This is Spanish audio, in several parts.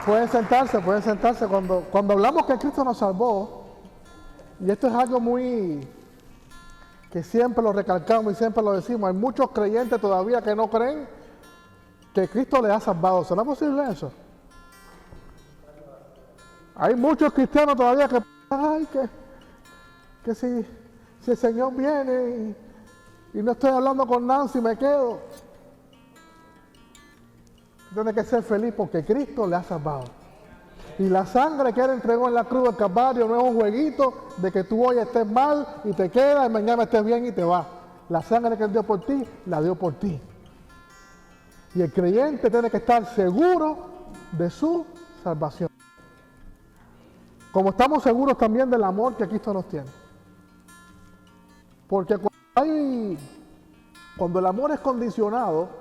Pueden sentarse. Cuando hablamos que Cristo nos salvó, y esto es algo muy que siempre lo recalcamos y siempre lo decimos, hay muchos creyentes todavía que no creen que Cristo les ha salvado. ¿Será posible eso? Hay muchos cristianos todavía que, que si el Señor viene y no estoy hablando con Nancy, me quedo. Tiene que ser feliz porque Cristo le ha salvado. Y la sangre que Él entregó en la cruz del Calvario no es un jueguito de que tú hoy estés mal y te quedas y mañana estés bien y te vas. La sangre que Él dio por ti, la dio por ti. Y el creyente tiene que estar seguro de su salvación. Como estamos seguros también del amor que Cristo nos tiene. Porque cuando el amor es condicionado,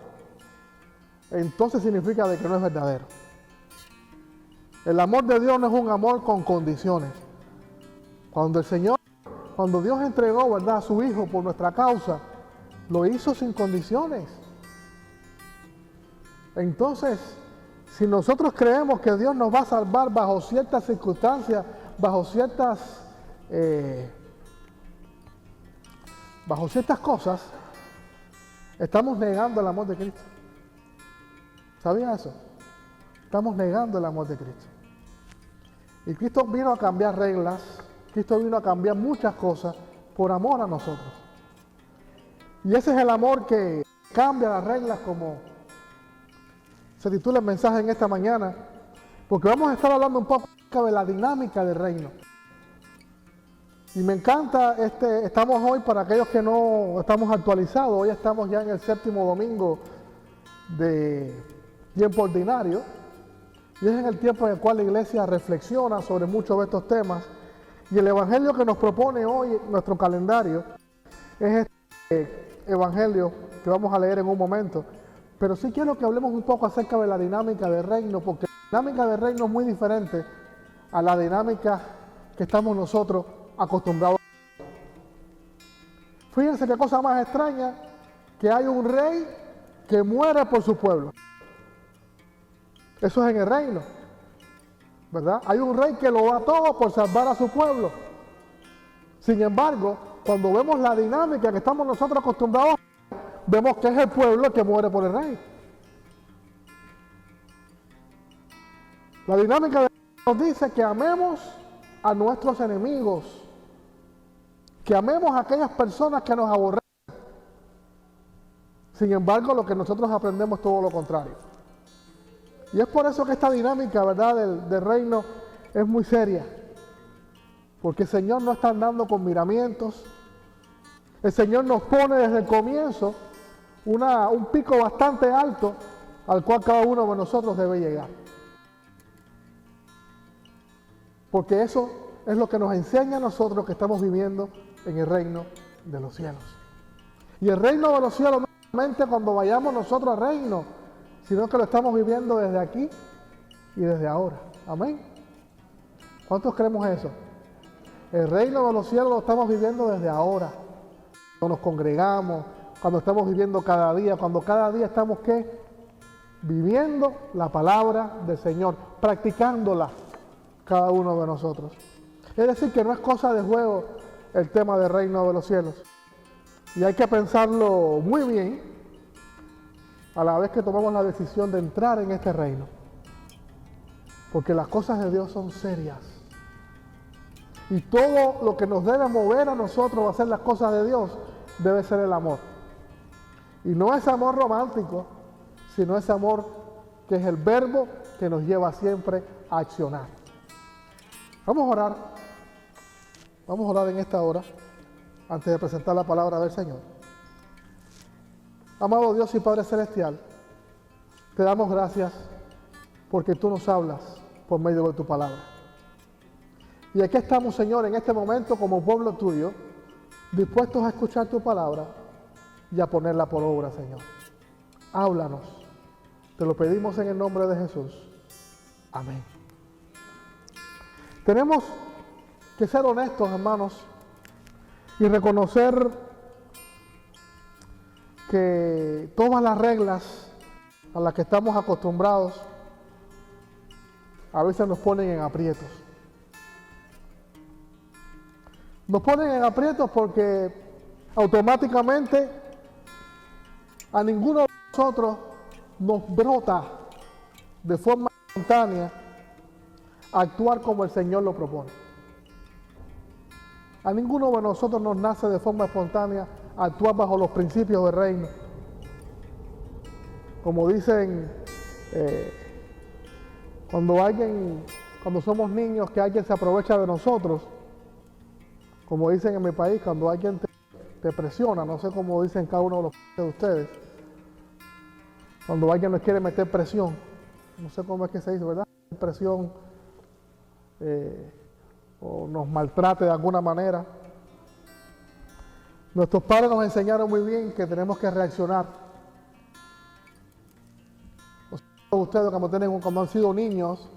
entonces significa de que no es verdadero. El amor de Dios no es un amor con condiciones. Cuando Dios entregó, ¿verdad?, a su Hijo por nuestra causa, lo hizo sin condiciones. Entonces, si nosotros creemos que Dios nos va a salvar bajo ciertas circunstancias, bajo ciertas cosas, estamos negando el amor de Cristo. ¿Sabía eso? Estamos negando el amor de Cristo. Y Cristo vino a cambiar reglas, Cristo vino a cambiar muchas cosas por amor a nosotros. Y ese es el amor que cambia las reglas, como se titula el mensaje en esta mañana, porque vamos a estar hablando un poco de la dinámica del reino. Y me encanta, estamos hoy, para aquellos que no estamos actualizados, hoy estamos ya en el 7º domingo de tiempo ordinario, y es en el tiempo en el cual la iglesia reflexiona sobre muchos de estos temas, y el evangelio que nos propone hoy nuestro calendario es este evangelio que vamos a leer en un momento. Pero sí quiero que hablemos un poco acerca de la dinámica del reino, porque la dinámica del reino es muy diferente a la dinámica que estamos nosotros acostumbrados. Fíjense qué cosa más extraña, que hay un rey que muere por su pueblo. Eso es en el reino, ¿verdad? Hay un rey que lo da todo por salvar a su pueblo. Sin embargo, cuando vemos la dinámica que estamos nosotros acostumbrados, vemos que es el pueblo que muere por el rey. La dinámica de Dios nos dice que amemos a nuestros enemigos, que amemos a aquellas personas que nos aborrecen. Sin embargo, lo que nosotros aprendemos es todo lo contrario. Y es por eso que esta dinámica, ¿verdad?, del reino es muy seria. Porque el Señor no está andando con miramientos. El Señor nos pone desde el comienzo un pico bastante alto al cual cada uno de nosotros debe llegar. Porque eso es lo que nos enseña a nosotros que estamos viviendo en el reino de los cielos. Y el reino de los cielos no solamente cuando vayamos nosotros al reino, sino que lo estamos viviendo desde aquí y desde ahora. Amén. ¿Cuántos creemos eso? El reino de los cielos lo estamos viviendo desde ahora. Cuando nos congregamos, cuando estamos viviendo cada día, cuando cada día estamos, ¿qué? Viviendo la palabra del Señor, practicándola cada uno de nosotros. Es decir, que no es cosa de juego el tema del reino de los cielos. Y hay que pensarlo muy bien a la vez que tomamos la decisión de entrar en este reino. Porque las cosas de Dios son serias. Y todo lo que nos debe mover a nosotros a hacer las cosas de Dios debe ser el amor. Y no es amor romántico, sino ese amor que es el verbo que nos lleva siempre a accionar. Vamos a orar. Vamos a orar en esta hora, antes de presentar la palabra del Señor. Amado Dios y Padre Celestial, te damos gracias porque tú nos hablas por medio de tu palabra. Y aquí estamos, Señor, en este momento como pueblo tuyo, dispuestos a escuchar tu palabra y a ponerla por obra, Señor. Háblanos. Te lo pedimos en el nombre de Jesús. Amén. Tenemos que ser honestos, hermanos, y reconocer que todas las reglas a las que estamos acostumbrados a veces nos ponen en aprietos. Nos ponen en aprietos porque automáticamente a ninguno de nosotros nos brota de forma espontánea actuar como el Señor lo propone. A ninguno de nosotros nos nace de forma espontánea actuar bajo los principios del reino. Como dicen, cuando somos niños, que alguien se aprovecha de nosotros, como dicen en mi país, cuando alguien te presiona, no sé cómo dicen cada uno de ustedes, cuando alguien nos quiere meter presión, no sé cómo es que se dice, ¿verdad? Presión, o nos maltrate de alguna manera. Nuestros padres nos enseñaron muy bien que tenemos que reaccionar. Ustedes cuando han sido niños,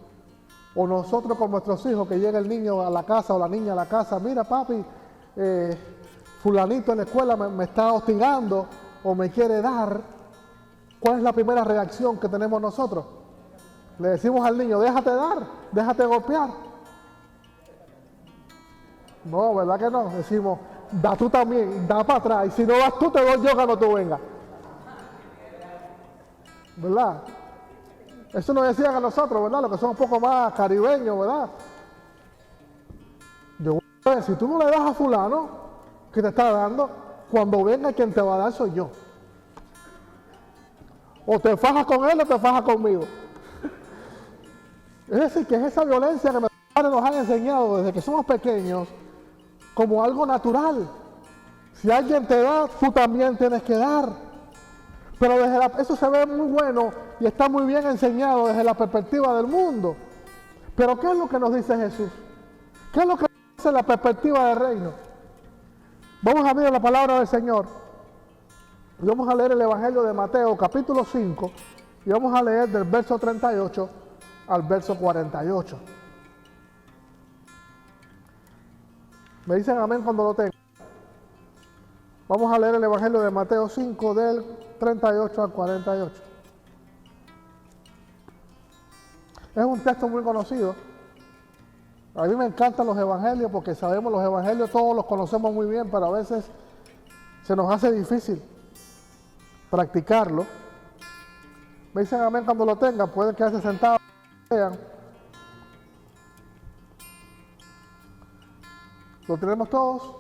o nosotros con nuestros hijos, que llega el niño a la casa o la niña a la casa, mira papi, fulanito en la escuela me está hostigando o me quiere dar. ¿Cuál es la primera reacción que tenemos nosotros? Le decimos al niño, déjate dar, déjate golpear. No, ¿verdad que no? Decimos, da tú también, da para atrás, y si no vas tú, te doy yo cuando tú vengas. ¿Verdad? Eso nos decían a nosotros, ¿verdad? Los que somos un poco más caribeños, ¿verdad? Yo voy a ver, si tú no le das a fulano que te está dando, cuando venga quien te va a dar soy yo. O te fajas con él o te fajas conmigo. Es decir, que es esa violencia que nuestros padres nos han enseñado desde que somos pequeños como algo natural. Si alguien te da, tú también tienes que dar. Pero eso se ve muy bueno y está muy bien enseñado desde la perspectiva del mundo. Pero ¿qué es lo que nos dice Jesús? ¿Qué es lo que nos dice la perspectiva del reino? Vamos a ver la palabra del Señor. Y vamos a leer el Evangelio de Mateo, capítulo 5, y vamos a leer del verso 38 al verso 48. Me dicen amén cuando lo tengan. Vamos a leer el Evangelio de Mateo 5, del 38 al 48. Es un texto muy conocido. A mí me encantan los evangelios porque sabemos los evangelios, todos los conocemos muy bien, pero a veces se nos hace difícil practicarlo. Me dicen amén cuando lo tengan, pueden quedarse sentados. Vean. ¿Lo tenemos todos?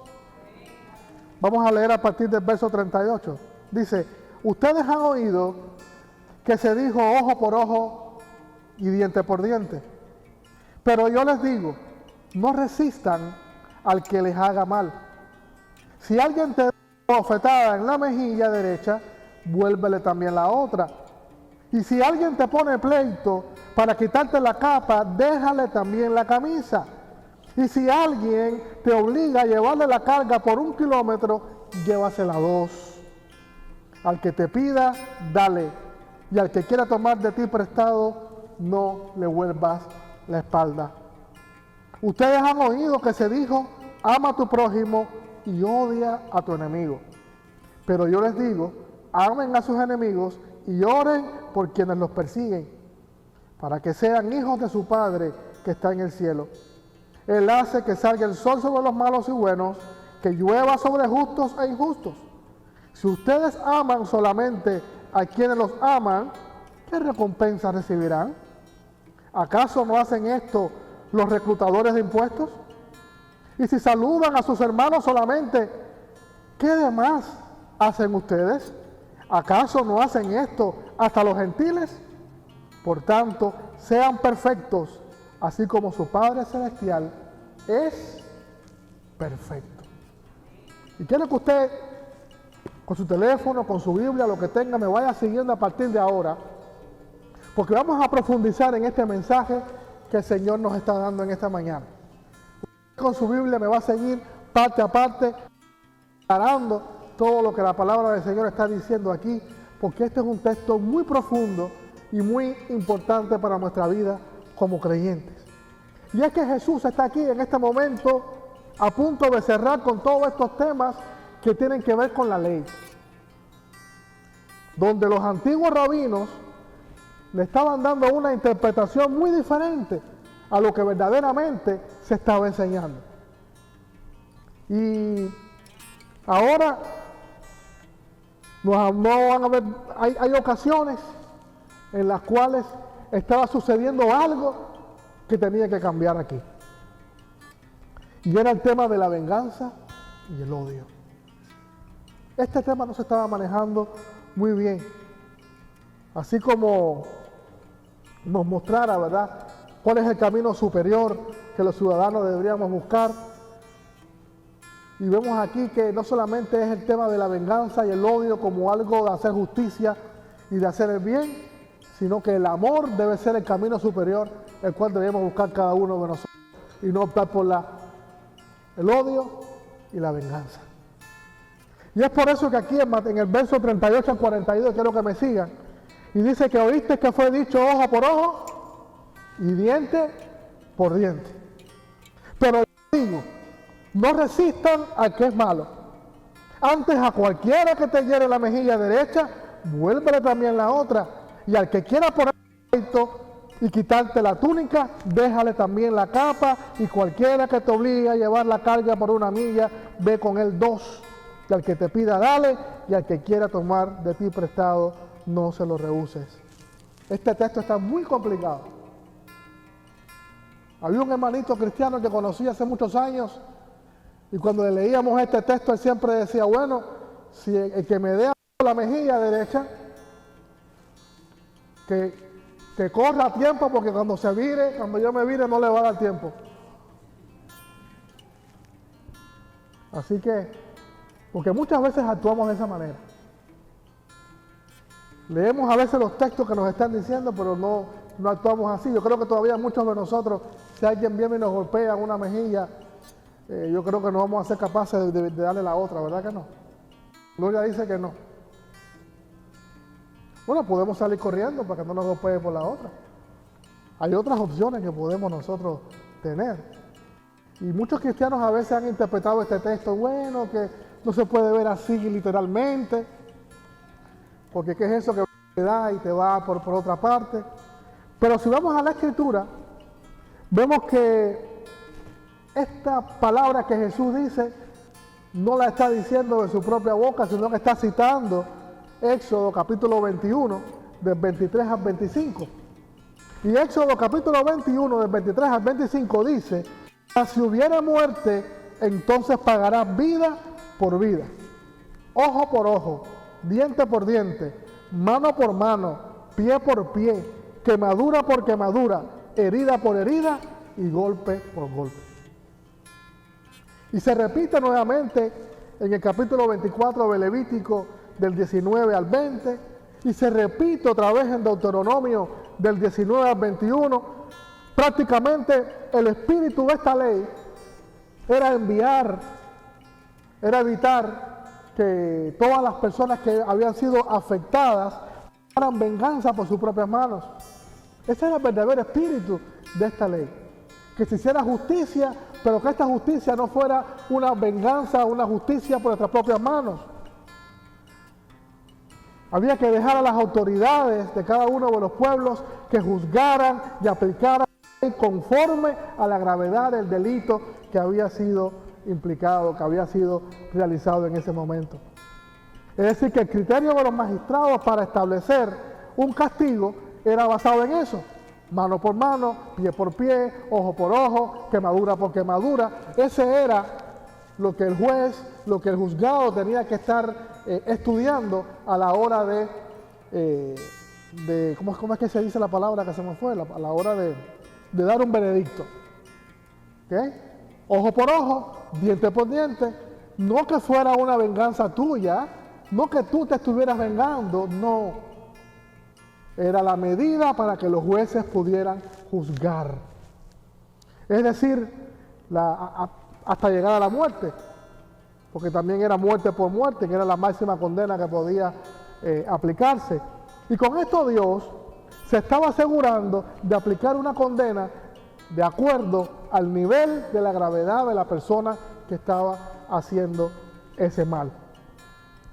Vamos a leer a partir del verso 38. Dice, ustedes han oído que se dijo ojo por ojo y diente por diente. Pero yo les digo, no resistan al que les haga mal. Si alguien te da una bofetada en la mejilla derecha, vuélvele también la otra. Y si alguien te pone pleito para quitarte la capa, déjale también la camisa. Y si alguien te obliga a llevarle la carga por 1 kilómetro, llévasela 2. Al que te pida, dale. Y al que quiera tomar de ti prestado, no le vuelvas la espalda. Ustedes han oído que se dijo, ama a tu prójimo y odia a tu enemigo. Pero yo les digo, amen a sus enemigos y oren por quienes los persiguen, para que sean hijos de su Padre que está en el cielo. Él hace que salga el sol sobre los malos y buenos, que llueva sobre justos e injustos. Si ustedes aman solamente a quienes los aman, ¿qué recompensa recibirán? ¿Acaso no hacen esto los reclutadores de impuestos? Y si saludan a sus hermanos solamente, ¿qué demás hacen ustedes? ¿Acaso no hacen esto hasta los gentiles? Por tanto, sean perfectos, así como su Padre Celestial es perfecto. Y quiero que usted, con su teléfono, con su Biblia, lo que tenga, me vaya siguiendo a partir de ahora, porque vamos a profundizar en este mensaje que el Señor nos está dando en esta mañana. Usted con su Biblia me va a seguir parte a parte, aclarando todo lo que la palabra del Señor está diciendo aquí, porque este es un texto muy profundo y muy importante para nuestra vida como creyentes. Y es que Jesús está aquí en este momento a punto de cerrar con todos estos temas que tienen que ver con la ley. Donde los antiguos rabinos le estaban dando una interpretación muy diferente a lo que verdaderamente se estaba enseñando. Y ahora no van a ver, hay ocasiones en las cuales estaba sucediendo algo que tenía que cambiar aquí. Y era el tema de la venganza y el odio. Este tema no se estaba manejando muy bien. Así como nos mostrara, ¿verdad?, cuál es el camino superior que los ciudadanos deberíamos buscar. Y vemos aquí que no solamente es el tema de la venganza y el odio como algo de hacer justicia y de hacer el bien, sino que el amor debe ser el camino superior, el cual debemos buscar cada uno de nosotros, y no optar por el odio y la venganza. Y es por eso que aquí en el verso 38 al 42, quiero que me sigan, y dice que oíste que fue dicho ojo por ojo y diente por diente. Pero yo digo, no resistan al que es malo. Antes a cualquiera que te hiere la mejilla derecha, vuélvele también la otra. Y al que quiera poner pleito y quitarte la túnica, déjale también la capa. Y cualquiera que te obligue a llevar la carga por una milla, ve con él 2. Y al que te pida, dale. Y al que quiera tomar de ti prestado, no se lo rehuses. Este texto está muy complicado. Había un hermanito cristiano que conocí hace muchos años, y cuando le leíamos este texto, él siempre decía, bueno, si el que me dé la mejilla derecha, que corra a tiempo, porque cuando yo me vire, no le va a dar tiempo. Así que, porque muchas veces actuamos de esa manera. Leemos a veces los textos que nos están diciendo, pero no actuamos así. Yo creo que todavía muchos de nosotros, si alguien viene y nos golpea una mejilla, yo creo que no vamos a ser capaces de darle la otra, ¿verdad que no? Gloria dice que no. Bueno, podemos salir corriendo para que no nos golpee por la otra. Hay otras opciones que podemos nosotros tener. Y muchos cristianos a veces han interpretado este texto, bueno, que no se puede ver así literalmente, porque ¿qué es eso que te da y te va por otra parte? Pero si vamos a la Escritura, vemos que esta palabra que Jesús dice, no la está diciendo de su propia boca, sino que está citando Éxodo capítulo 21, del 23 al 25. Y Éxodo capítulo 21, del 23 al 25 dice, si hubiera muerte, entonces pagarás vida por vida, ojo por ojo, diente por diente, mano por mano, pie por pie, quemadura por quemadura, herida por herida y golpe por golpe. Y se repite nuevamente en el capítulo 24 de Levítico, del 19 al 20, y se repite otra vez en Deuteronomio, del 19 al 21. Prácticamente el espíritu de esta ley era evitar que todas las personas que habían sido afectadas tomaran venganza por sus propias manos. Ese era el verdadero espíritu de esta ley. Que se hiciera justicia, pero que esta justicia no fuera una venganza, una justicia por nuestras propias manos. Había que dejar a las autoridades de cada uno de los pueblos que juzgaran y aplicaran conforme a la gravedad del delito que había sido implicado, que había sido realizado en ese momento. Es decir, que el criterio de los magistrados para establecer un castigo era basado en eso: mano por mano, pie por pie, ojo por ojo, quemadura por quemadura. Ese era lo que el juez, lo que el juzgado tenía que estar estudiando a la hora ¿cómo es que se dice la palabra que se me fue? A la hora de dar un veredicto. ¿Okay? Ojo por ojo, diente por diente. No que fuera una venganza tuya, no que tú te estuvieras vengando, no. Era la medida para que los jueces pudieran juzgar. Es decir, hasta llegar a la muerte, porque también era muerte por muerte, que era la máxima condena que podía aplicarse. Y con esto Dios se estaba asegurando de aplicar una condena de acuerdo al nivel de la gravedad de la persona que estaba haciendo ese mal.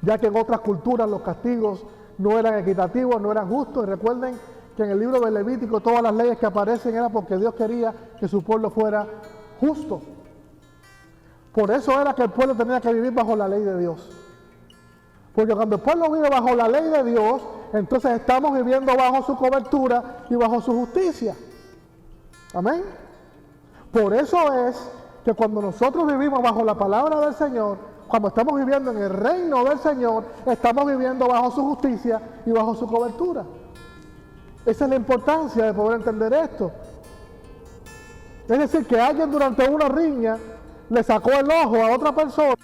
Ya que en otras culturas los castigos no eran equitativos, no eran justos. Y recuerden que en el libro de Levítico todas las leyes que aparecen era porque Dios quería que su pueblo fuera justo. Por eso era que el pueblo tenía que vivir bajo la ley de Dios. Porque cuando el pueblo vive bajo la ley de Dios, entonces estamos viviendo bajo su cobertura y bajo su justicia. Amén. Por eso es que cuando nosotros vivimos bajo la palabra del Señor, cuando estamos viviendo en el reino del Señor, estamos viviendo bajo su justicia y bajo su cobertura. Esa es la importancia de poder entender esto. Es decir, que alguien durante una riña le sacó el ojo a otra persona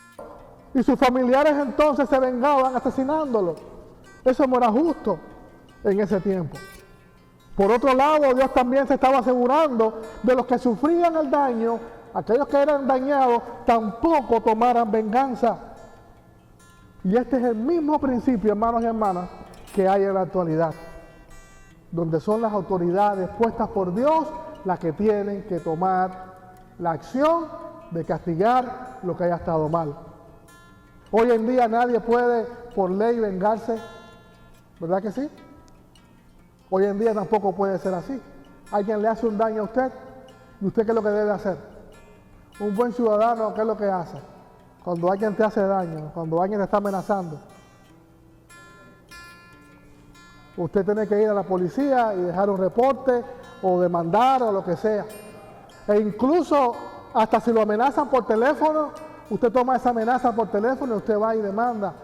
y sus familiares entonces se vengaban asesinándolo. Eso no era justo en ese tiempo. Por otro lado, Dios también se estaba asegurando de los que sufrían el daño, aquellos que eran dañados, tampoco tomaran venganza. Y este es el mismo principio, hermanos y hermanas, que hay en la actualidad, donde son las autoridades puestas por Dios las que tienen que tomar la acción de castigar lo que haya estado mal. Hoy en día nadie puede por ley vengarse, ¿verdad que sí? Hoy en día tampoco puede ser así. Alguien le hace un daño a usted, ¿y usted qué es lo que debe hacer? Un buen ciudadano, ¿qué es lo que hace? Cuando alguien te hace daño, cuando alguien te está amenazando, usted tiene que ir a la policía y dejar un reporte o demandar o lo que sea. E incluso hasta si lo amenazan por teléfono, usted toma esa amenaza por teléfono y usted va y demanda.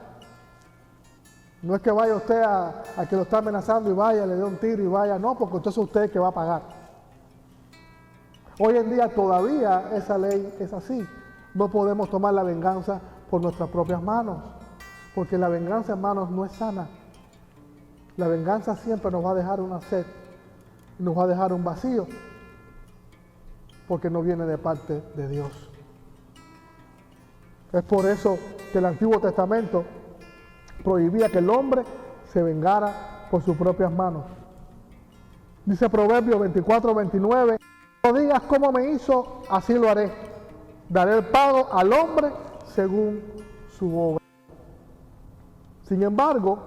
No es que vaya usted a que lo está amenazando y vaya, le dé un tiro y vaya, no, porque entonces usted es el que va a pagar. Hoy en día todavía esa ley es así. No podemos tomar la venganza por nuestras propias manos, porque la venganza, hermanos, no es sana. La venganza siempre nos va a dejar una sed, nos va a dejar un vacío, porque no viene de parte de Dios. Es por eso que el Antiguo Testamento prohibía que el hombre se vengara por sus propias manos. Dice Proverbios 24:29, no digas cómo me hizo, así lo haré. Daré el pago al hombre según su obra. Sin embargo,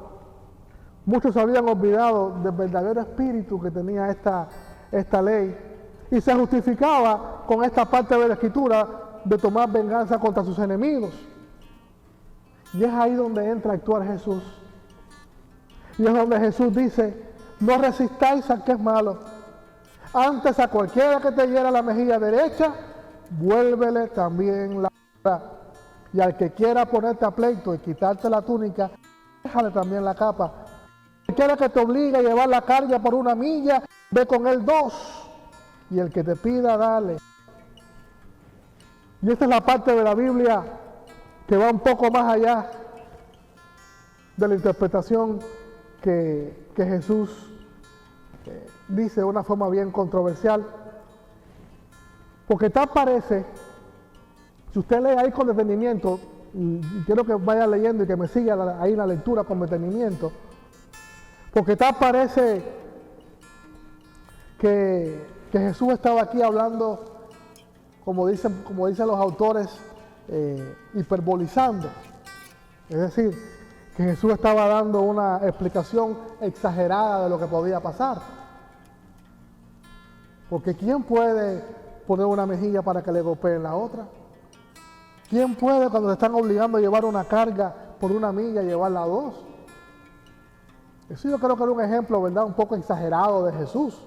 muchos habían olvidado del verdadero espíritu que tenía esta ley y se justificaba con esta parte de la Escritura de tomar venganza contra sus enemigos. Y es ahí donde entra a actuar Jesús. Y es donde Jesús dice, no resistáis al que es malo. Antes a cualquiera que te hiera la mejilla derecha, vuélvele también la otra. Y al que quiera ponerte a pleito y quitarte la túnica, déjale también la capa. Cualquiera que te obligue a llevar la carga por 1 milla, ve con él 2. Y el que te pida, dale. Y esta es la parte de la Biblia que va un poco más allá de la interpretación que Jesús dice de una forma bien controversial. Porque tal parece, si usted lee ahí con detenimiento, y quiero que vaya leyendo y que me siga ahí en la lectura con detenimiento, porque tal parece que Jesús estaba aquí hablando, como dicen los autores, hiperbolizando. Es decir, que Jesús estaba dando una explicación exagerada de lo que podía pasar. Porque ¿quién puede poner una mejilla para que le golpeen la otra? ¿Quién puede, cuando le están obligando a llevar una carga por 1 milla, llevarla a 2? Eso yo creo que era un ejemplo, ¿verdad?, un poco exagerado de Jesús.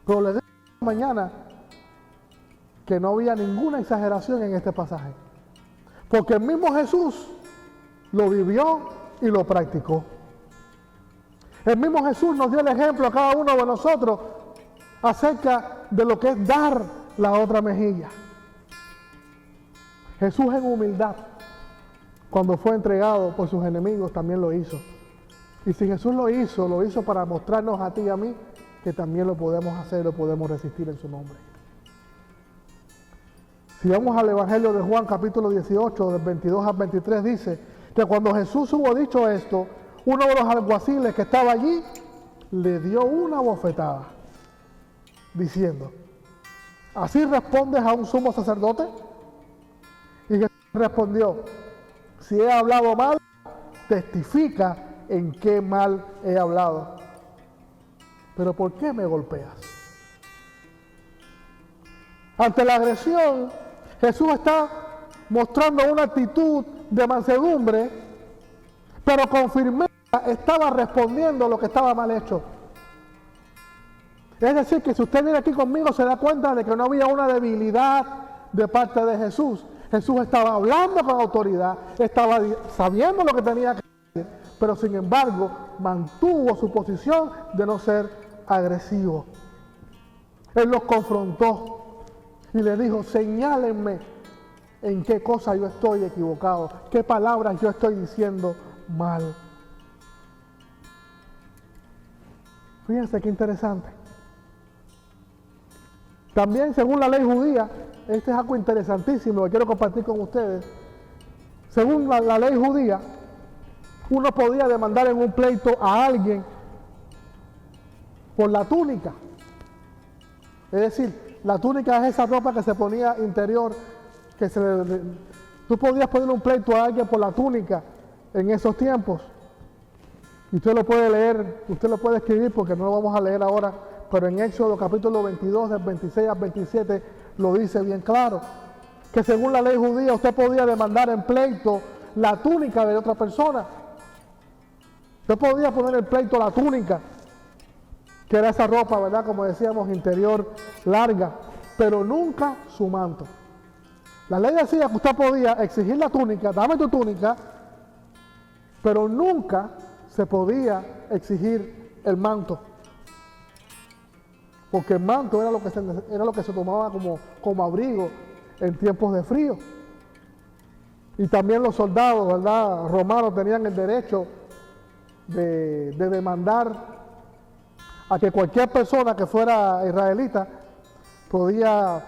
Pero les digo mañana que no había ninguna exageración en este pasaje. Porque el mismo Jesús lo vivió y lo practicó. El mismo Jesús nos dio el ejemplo a cada uno de nosotros acerca de lo que es dar la otra mejilla. Jesús en humildad, cuando fue entregado por sus enemigos, también lo hizo. Y si Jesús lo hizo para mostrarnos a ti y a mí que también lo podemos hacer, lo podemos resistir en su nombre. Si vamos al Evangelio de Juan, capítulo 18, del 22 al 23, dice que cuando Jesús hubo dicho esto, uno de los alguaciles que estaba allí le dio una bofetada, diciendo, ¿así respondes a un sumo sacerdote? Y Jesús respondió, si he hablado mal, testifica en qué mal he hablado. pero ¿por qué me golpeas? Ante la agresión, Jesús está mostrando una actitud de mansedumbre, pero con firmeza estaba respondiendo lo que estaba mal hecho. Es decir, que si usted viene aquí conmigo se da cuenta de que no había una debilidad de parte de Jesús. Jesús estaba hablando con autoridad, estaba sabiendo lo que tenía que decir, pero sin embargo mantuvo su posición de no ser agresivo. Él los confrontó y le dijo: señálenme en qué cosa yo estoy equivocado, qué palabras yo estoy diciendo mal. Fíjense qué interesante. También, según la ley judía, este es algo interesantísimo que quiero compartir con ustedes. Según la ley judía, uno podía demandar en un pleito a alguien por la túnica. Es decir, la túnica es esa ropa que se ponía interior, tú podías poner un pleito a alguien por la túnica en esos tiempos. Y usted lo puede leer, usted lo puede escribir porque no lo vamos a leer ahora, pero en Éxodo capítulo 22, del 26 al 27, lo dice bien claro, que según la ley judía usted podía demandar en pleito la túnica de otra persona. Usted podía poner en pleito la túnica, que era esa ropa, ¿verdad? Como decíamos, interior larga, pero nunca su manto. La ley decía que usted podía exigir la túnica, dame tu túnica, pero nunca se podía exigir el manto. Porque el manto era lo que se tomaba como abrigo en tiempos de frío. Y también los soldados, ¿verdad?, romanos tenían el derecho de demandar a que cualquier persona que fuera israelita podía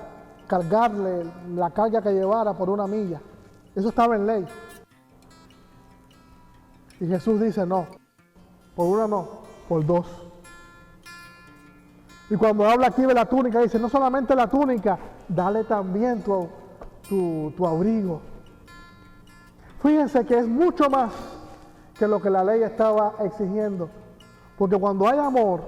cargarle la carga que llevara por una milla. Eso estaba en ley. Y Jesús dice: no, por una no, por dos. Y cuando habla aquí de la túnica, dice: no solamente la túnica, dale también tu abrigo. Fíjense que es mucho más que lo que la ley estaba exigiendo. Porque cuando hay amor,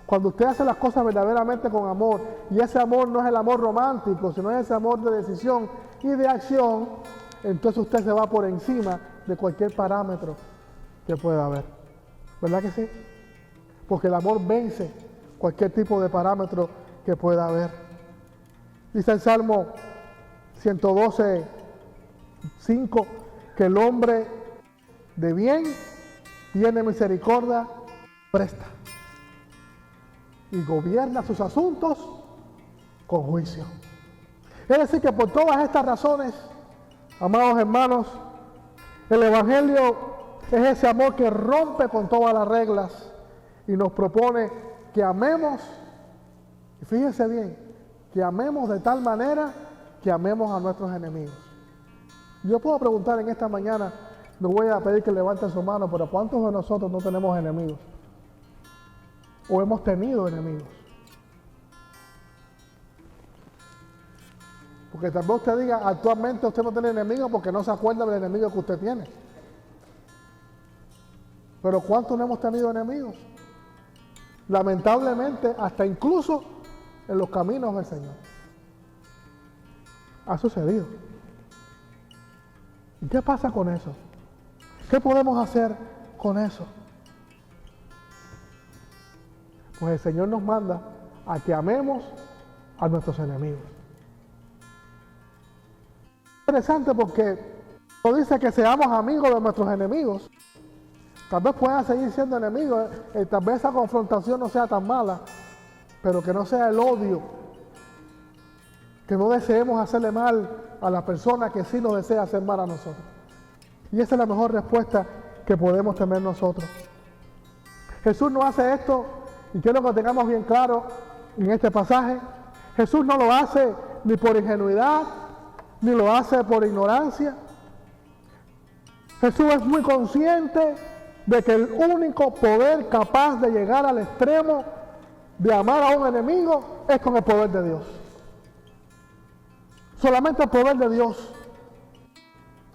cuando usted hace las cosas verdaderamente con amor, y ese amor no es el amor romántico, sino es ese amor de decisión y de acción, entonces usted se va por encima de cualquier parámetro que pueda haber. ¿Verdad que sí? Porque el amor vence cualquier tipo de parámetro que pueda haber. Dice el Salmo 112, 5, que el hombre de bien tiene misericordia, presta y gobierna sus asuntos con juicio. Es decir, que por todas estas razones, amados hermanos, el Evangelio es ese amor que rompe con todas las reglas y nos propone que amemos, y fíjense bien, que amemos de tal manera que amemos a nuestros enemigos. Yo puedo preguntar en esta mañana, no voy a pedir que levanten su mano, pero ¿cuántos de nosotros no tenemos enemigos? ¿O hemos tenido enemigos? Porque tal vez usted diga, actualmente usted no tiene enemigos porque no se acuerda del enemigo que usted tiene. Pero ¿cuántos no hemos tenido enemigos? Lamentablemente, hasta incluso en los caminos del Señor. Ha sucedido. ¿Y qué pasa con eso? ¿Qué podemos hacer con eso? Pues el Señor nos manda a que amemos a nuestros enemigos. Interesante porque no dice que seamos amigos de nuestros enemigos. Tal vez puedan seguir siendo enemigos, tal vez esa confrontación no sea tan mala, pero que no sea el odio, que no deseemos hacerle mal a la persona que sí nos desea hacer mal a nosotros. Y esa es la mejor respuesta que podemos tener nosotros. Jesús no hace esto, y quiero que tengamos bien claro en este pasaje, Jesús no lo hace ni por ingenuidad, ni lo hace por ignorancia. Jesús es muy consciente de que el único poder capaz de llegar al extremo de amar a un enemigo es con el poder de Dios. Solamente el poder de Dios.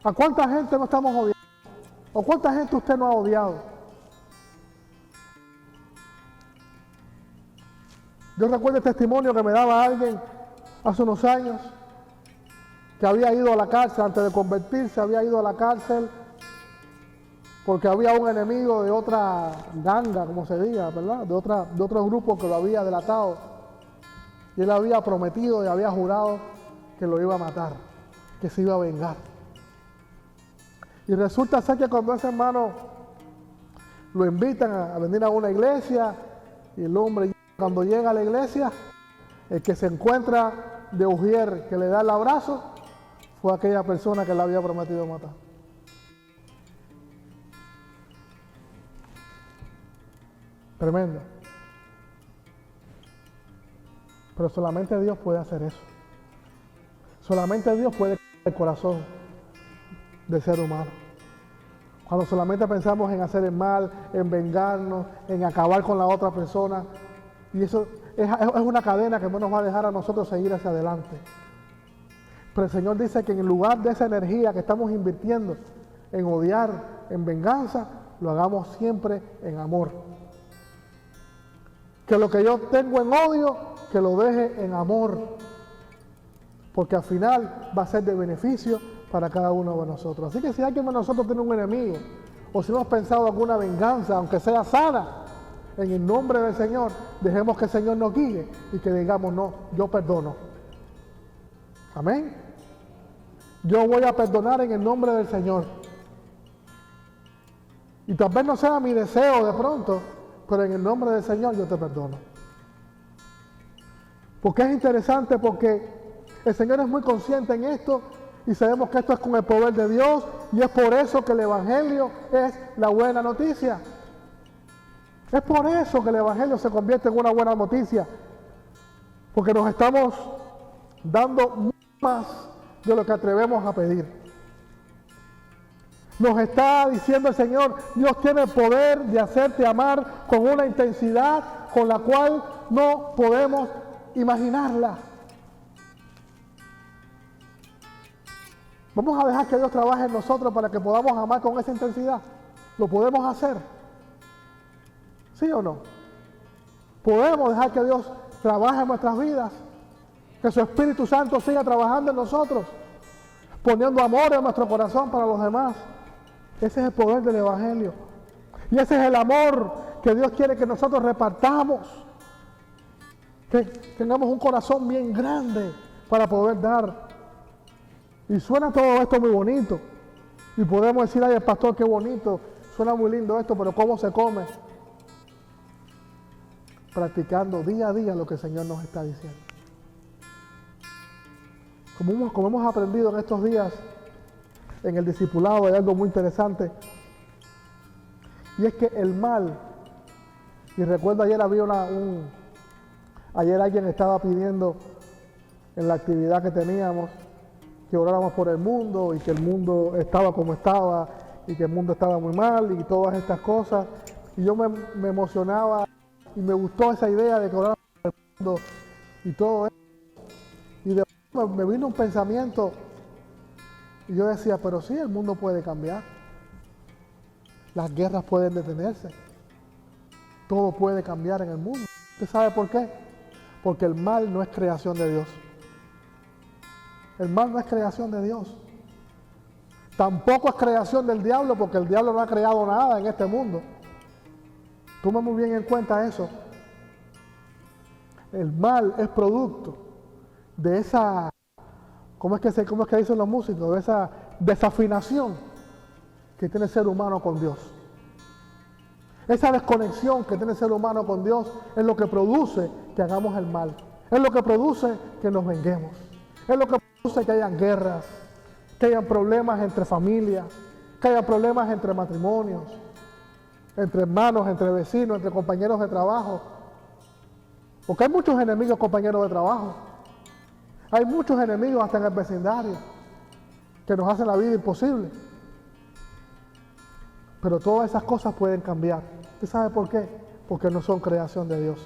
¿A cuánta gente no estamos odiando? ¿O cuánta gente usted no ha odiado? Yo recuerdo el testimonio que me daba alguien hace unos años, que había ido a la cárcel, antes de convertirse, había ido a la cárcel porque había un enemigo de otra ganga, como se diga, ¿verdad? De otro grupo que lo había delatado. Y él había prometido y había jurado que lo iba a matar, que se iba a vengar. Y resulta ser que cuando ese hermano lo invitan a venir a una iglesia, y el hombre cuando llega a la iglesia, el que se encuentra de ujier, que le da el abrazo, fue aquella persona que le había prometido matar. Tremendo. Pero solamente Dios puede hacer eso. Solamente Dios puede cambiar el corazón del ser humano. Cuando solamente pensamos en hacer el mal, en vengarnos, en acabar con la otra persona, y eso es una cadena que no nos va a dejar a nosotros seguir hacia adelante. Pero el Señor dice que en lugar de esa energía que estamos invirtiendo en odiar, en venganza, lo hagamos siempre en amor. Que lo que yo tengo en odio, que lo deje en amor. Porque al final va a ser de beneficio para cada uno de nosotros. Así que si alguien de nosotros tiene un enemigo, o si hemos pensado alguna venganza, aunque sea sana, en el nombre del Señor, dejemos que el Señor nos guíe y que digamos, no, yo perdono. Amén. Yo voy a perdonar en el nombre del Señor. Y tal vez no sea mi deseo de pronto, pero en el nombre del Señor yo te perdono. Porque es interesante, porque el Señor es muy consciente en esto y sabemos que esto es con el poder de Dios, y es por eso que el Evangelio es la buena noticia. Es por eso que el Evangelio se convierte en una buena noticia, porque nos estamos dando mucho más de lo que atrevemos a pedir. Nos está diciendo el Señor, Dios tiene el poder de hacerte amar con una intensidad con la cual no podemos imaginarla. Vamos a dejar que Dios trabaje en nosotros para que podamos amar con esa intensidad. ¿Lo podemos hacer? ¿Sí o no? Podemos dejar que Dios trabaje en nuestras vidas, que su Espíritu Santo siga trabajando en nosotros, poniendo amor en nuestro corazón para los demás. Ese es el poder del Evangelio. Y ese es el amor que Dios quiere que nosotros repartamos. Que tengamos un corazón bien grande para poder dar. Y suena todo esto muy bonito. Y podemos decir, ay, el pastor, qué bonito. Suena muy lindo esto, pero ¿cómo se come? Practicando día a día lo que el Señor nos está diciendo. Como hemos aprendido en estos días, en el discipulado hay algo muy interesante, y es que el mal, y recuerdo ayer ayer alguien estaba pidiendo en la actividad que teníamos que oráramos por el mundo, y que el mundo estaba como estaba, y que el mundo estaba muy mal, y todas estas cosas, y yo me emocionaba, y me gustó esa idea de que oráramos por el mundo, y todo eso, y de me vino un pensamiento, y yo decía, pero sí, el mundo puede cambiar. Las guerras pueden detenerse. Todo puede cambiar en el mundo. ¿Usted sabe por qué? Porque el mal no es creación de Dios. El mal no es creación de Dios. Tampoco es creación del diablo, porque el diablo no ha creado nada en este mundo. Toma muy bien en cuenta eso. El mal es producto de esa, ¿cómo es que dicen los músicos? De esa desafinación que tiene el ser humano con Dios. Esa desconexión que tiene el ser humano con Dios es lo que produce que hagamos el mal. Es lo que produce que nos venguemos. Es lo que produce que hayan guerras, que hayan problemas entre familias, que hayan problemas entre matrimonios, entre hermanos, entre vecinos, entre compañeros de trabajo. Porque hay muchos enemigos compañeros de trabajo. Hay muchos enemigos hasta en el vecindario que nos hacen la vida imposible. Pero todas esas cosas pueden cambiar. ¿Usted sabe por qué? Porque no son creación de Dios.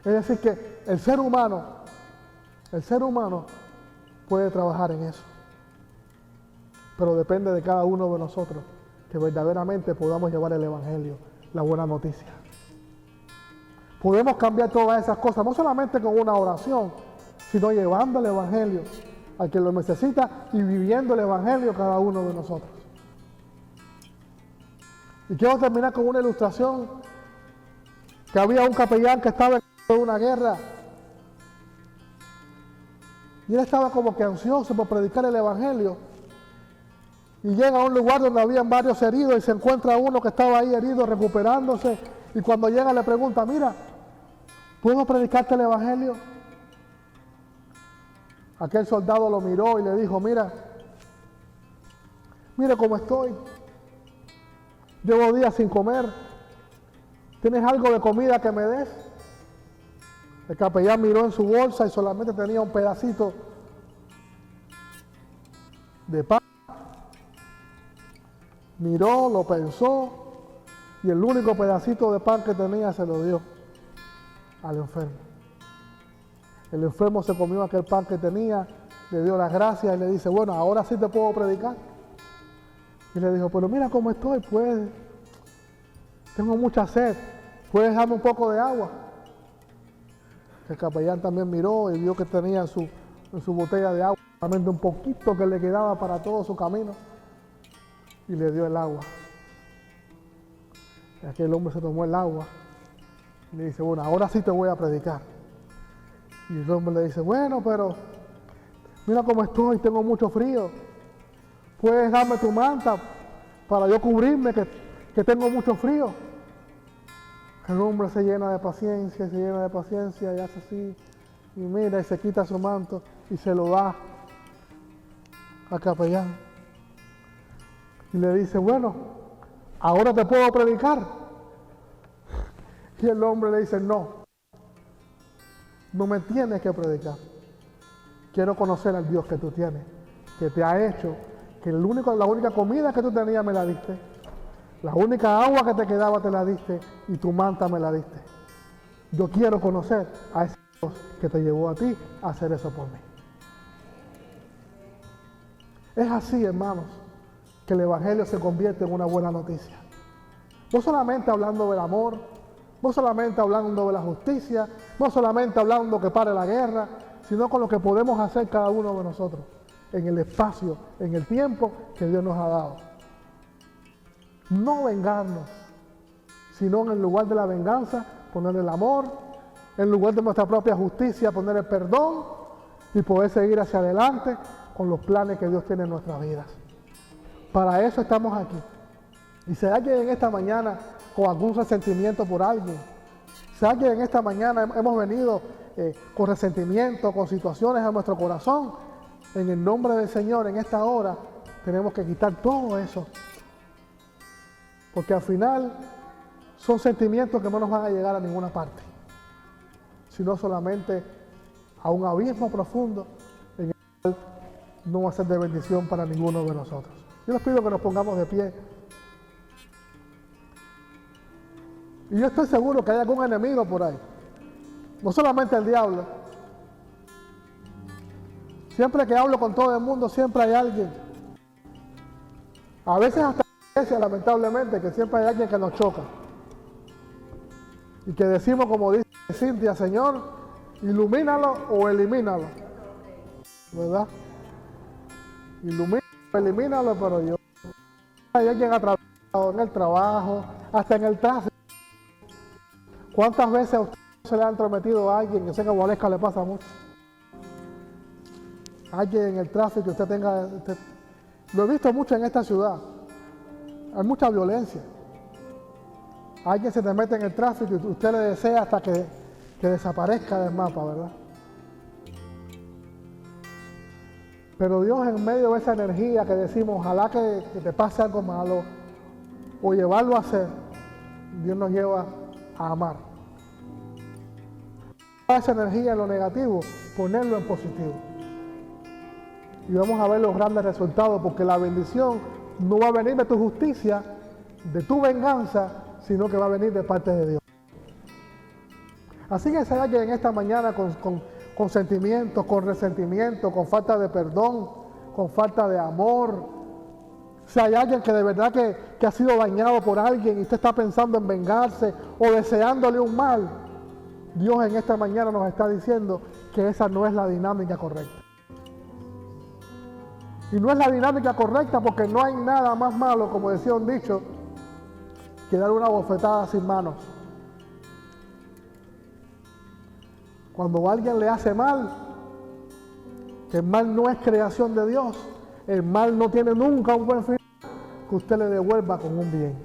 Es decir que el ser humano puede trabajar en eso. Pero depende de cada uno de nosotros que verdaderamente podamos llevar el Evangelio, la buena noticia. Podemos cambiar todas esas cosas, no solamente con una oración, sino llevando el Evangelio al que lo necesita y viviendo el Evangelio cada uno de nosotros. Y quiero terminar con una ilustración, que había un capellán que estaba en una guerra y él estaba como que ansioso por predicar el Evangelio, y llega a un lugar donde habían varios heridos y se encuentra uno que estaba ahí herido recuperándose, y cuando llega le pregunta: mira, ¿puedo predicarte el Evangelio? Aquel soldado lo miró y le dijo: mira cómo estoy, llevo días sin comer, ¿tienes algo de comida que me des? El capellán miró en su bolsa y solamente tenía un pedacito de pan. Miró, lo pensó, y el único pedacito de pan que tenía se lo dio al enfermo. El enfermo se comió aquel pan que tenía, le dio las gracias y le dice: bueno, ahora sí te puedo predicar. Y le dijo: pero mira cómo estoy, pues, tengo mucha sed, ¿puedes darme un poco de agua? El capellán también miró y vio que tenía en su botella de agua solamente un poquito que le quedaba para todo su camino, y le dio el agua. Y aquel hombre se tomó el agua y le dice: bueno, ahora sí te voy a predicar. Y el hombre le dice: bueno, pero mira cómo estoy, tengo mucho frío, ¿puedes darme tu manta para yo cubrirme, que tengo mucho frío? El hombre se llena de paciencia y hace así, y mira, y se quita su manto y se lo da al capellán. Y le dice: bueno, ¿ahora te puedo predicar? Y el hombre le dice: no me tienes que predicar. Quiero conocer al Dios que tú tienes, que te ha hecho, que la única comida que tú tenías me la diste, la única agua que te quedaba te la diste, y tu manta me la diste. Yo quiero conocer a ese Dios que te llevó a ti a hacer eso por mí. Es así, hermanos, que el Evangelio se convierte en una buena noticia. No solamente hablando del amor, no solamente hablando de la justicia, no solamente hablando que pare la guerra, sino con lo que podemos hacer cada uno de nosotros, en el espacio, en el tiempo que Dios nos ha dado. No vengarnos, sino en el lugar de la venganza poner el amor, en lugar de nuestra propia justicia poner el perdón, y poder seguir hacia adelante con los planes que Dios tiene en nuestras vidas. Para eso estamos aquí. Y si hay alguien en esta mañana con algún resentimiento por alguien, si alguien en esta mañana hemos venido con resentimiento, con situaciones en nuestro corazón, en el nombre del Señor, en esta hora, tenemos que quitar todo eso. Porque al final son sentimientos que no nos van a llegar a ninguna parte, sino solamente a un abismo profundo en el cual no va a ser de bendición para ninguno de nosotros. Yo les pido que nos pongamos de pie. Y yo estoy seguro que hay algún enemigo por ahí, no solamente el diablo. Siempre que hablo con todo el mundo, siempre hay alguien. A veces hasta en la iglesia, lamentablemente, que siempre hay alguien que nos choca. Y que decimos, como dice Cintia: Señor, ilumínalo o elimínalo. ¿Verdad? Ilumínalo o elimínalo, pero yo... Hay alguien atravesado en el trabajo, hasta en el tráfico. ¿Cuántas veces a usted se le ha entrometido a alguien? Yo sé que a Gualesca le pasa mucho. Alguien en el tráfico que usted tenga... Lo he visto mucho en esta ciudad. Hay mucha violencia. Alguien se te mete en el tráfico y usted le desea hasta que desaparezca del mapa, ¿verdad? Pero Dios, en medio de esa energía que decimos, ojalá que te pase algo malo, o llevarlo a hacer, Dios nos lleva a amar. Esa energía en lo negativo, ponerlo en positivo. Y vamos a ver los grandes resultados, porque la bendición no va a venir de tu justicia, de tu venganza, sino que va a venir de parte de Dios. Así que si hay alguien en esta mañana con sentimientos, con resentimiento, con falta de perdón, con falta de amor, si hay alguien que de verdad que ha sido dañado por alguien y usted está pensando en vengarse o deseándole un mal, Dios en esta mañana nos está diciendo que esa no es la dinámica correcta. Y no es la dinámica correcta porque no hay nada más malo, como decía un dicho, que dar una bofetada sin manos. Cuando alguien le hace mal, que el mal no es creación de Dios, el mal no tiene nunca un buen final, que usted le devuelva con un bien.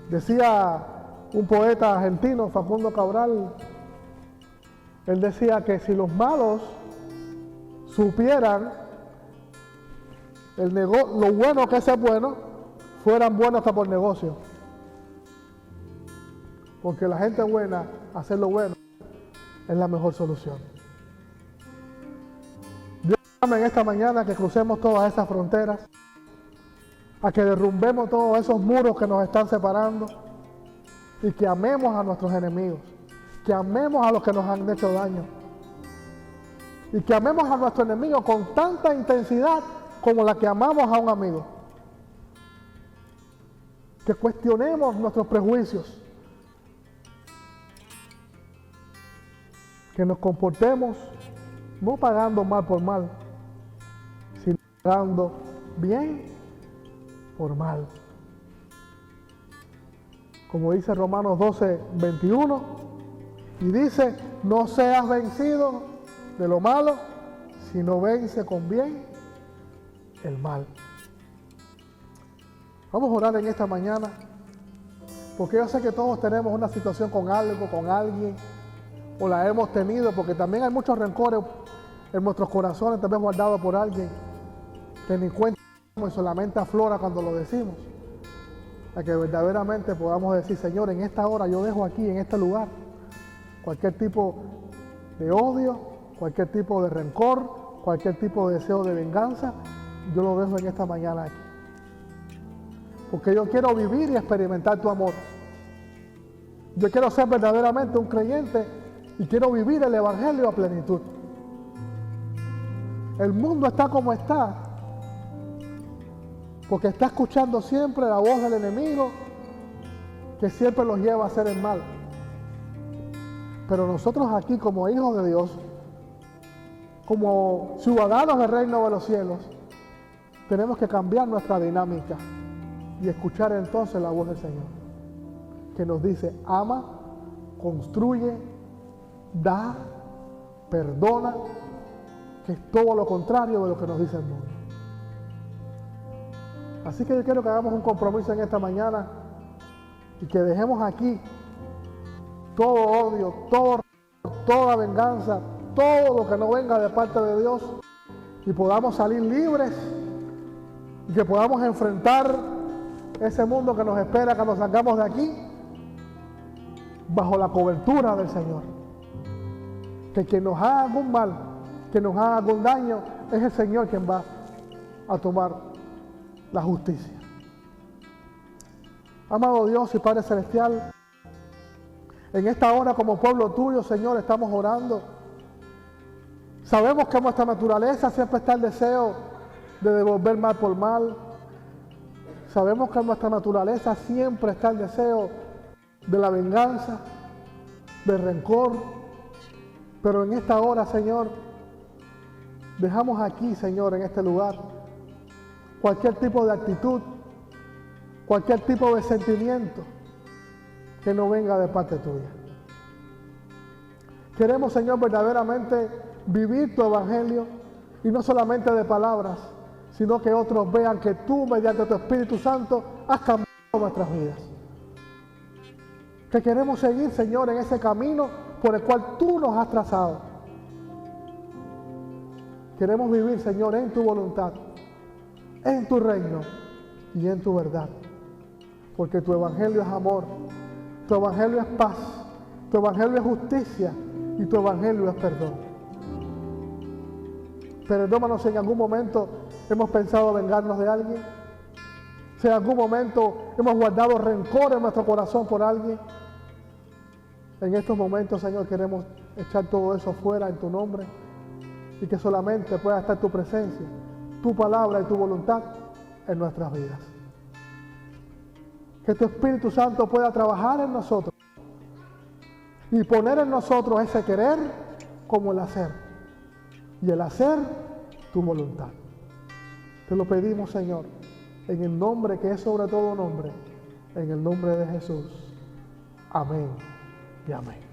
Decía un poeta argentino, Facundo Cabral, él decía que si los malos supieran lo bueno que es ser bueno, fueran buenos hasta por negocio. Porque la gente buena, hacer lo bueno, es la mejor solución. Dios llama en esta mañana que crucemos todas esas fronteras, a que derrumbemos todos esos muros que nos están separando y que amemos a nuestros enemigos, que amemos a los que nos han hecho daño y que amemos a nuestro enemigo con tanta intensidad como la que amamos a un amigo. Que cuestionemos nuestros prejuicios, que nos comportemos no pagando mal por mal, sino pagando bien por mal. Como dice Romanos 12, 21, y dice, no seas vencido de lo malo, sino vence con bien el mal. Vamos a orar en esta mañana, porque yo sé que todos tenemos una situación con algo, con alguien, o la hemos tenido, porque también hay muchos rencores en nuestros corazones, también guardados por alguien, que ni cuenta y solamente aflora cuando lo decimos. A que verdaderamente podamos decir, Señor, en esta hora yo dejo aquí, en este lugar, cualquier tipo de odio, cualquier tipo de rencor, cualquier tipo de deseo de venganza, yo lo dejo en esta mañana aquí. Porque yo quiero vivir y experimentar tu amor. Yo quiero ser verdaderamente un creyente y quiero vivir el Evangelio a plenitud. El mundo está como está, porque está escuchando siempre la voz del enemigo, que siempre los lleva a hacer el mal. Pero nosotros aquí, como hijos de Dios, como ciudadanos del reino de los cielos, tenemos que cambiar nuestra dinámica y escuchar entonces la voz del Señor, que nos dice, ama, construye, da, perdona, que es todo lo contrario de lo que nos dice el mundo. Así que yo quiero que hagamos un compromiso en esta mañana y que dejemos aquí todo odio, toda venganza, todo lo que no venga de parte de Dios y podamos salir libres y que podamos enfrentar ese mundo que nos espera cuando salgamos de aquí bajo la cobertura del Señor. Que quien nos haga algún mal, que nos haga algún daño, es el Señor quien va a tomar la justicia. Amado Dios y Padre Celestial, en esta hora como pueblo tuyo, Señor, estamos orando. Sabemos que nuestra naturaleza siempre está el deseo de devolver mal por mal. Sabemos que en nuestra naturaleza siempre está el deseo de la venganza, del rencor. Pero en esta hora, Señor, dejamos aquí, Señor, en este lugar, cualquier tipo de actitud, cualquier tipo de sentimiento que no venga de parte tuya. Queremos, Señor, verdaderamente vivir tu evangelio y no solamente de palabras, sino que otros vean que tú, mediante tu Espíritu Santo, has cambiado nuestras vidas. Que queremos seguir, Señor, en ese camino por el cual tú nos has trazado. Queremos vivir, Señor, en tu voluntad, en tu reino y en tu verdad. Porque tu evangelio es amor, tu evangelio es paz, tu evangelio es justicia y tu evangelio es perdón. Perdónanos si en algún momento hemos pensado vengarnos de alguien, si en algún momento hemos guardado rencor en nuestro corazón por alguien. En estos momentos, Señor, queremos echar todo eso fuera en tu nombre y que solamente pueda estar tu presencia, tu palabra y tu voluntad en nuestras vidas. Que tu Espíritu Santo pueda trabajar en nosotros y poner en nosotros ese querer como el hacer, y el hacer tu voluntad. Te lo pedimos, Señor, en el nombre que es sobre todo nombre, en el nombre de Jesús. Amén y amén.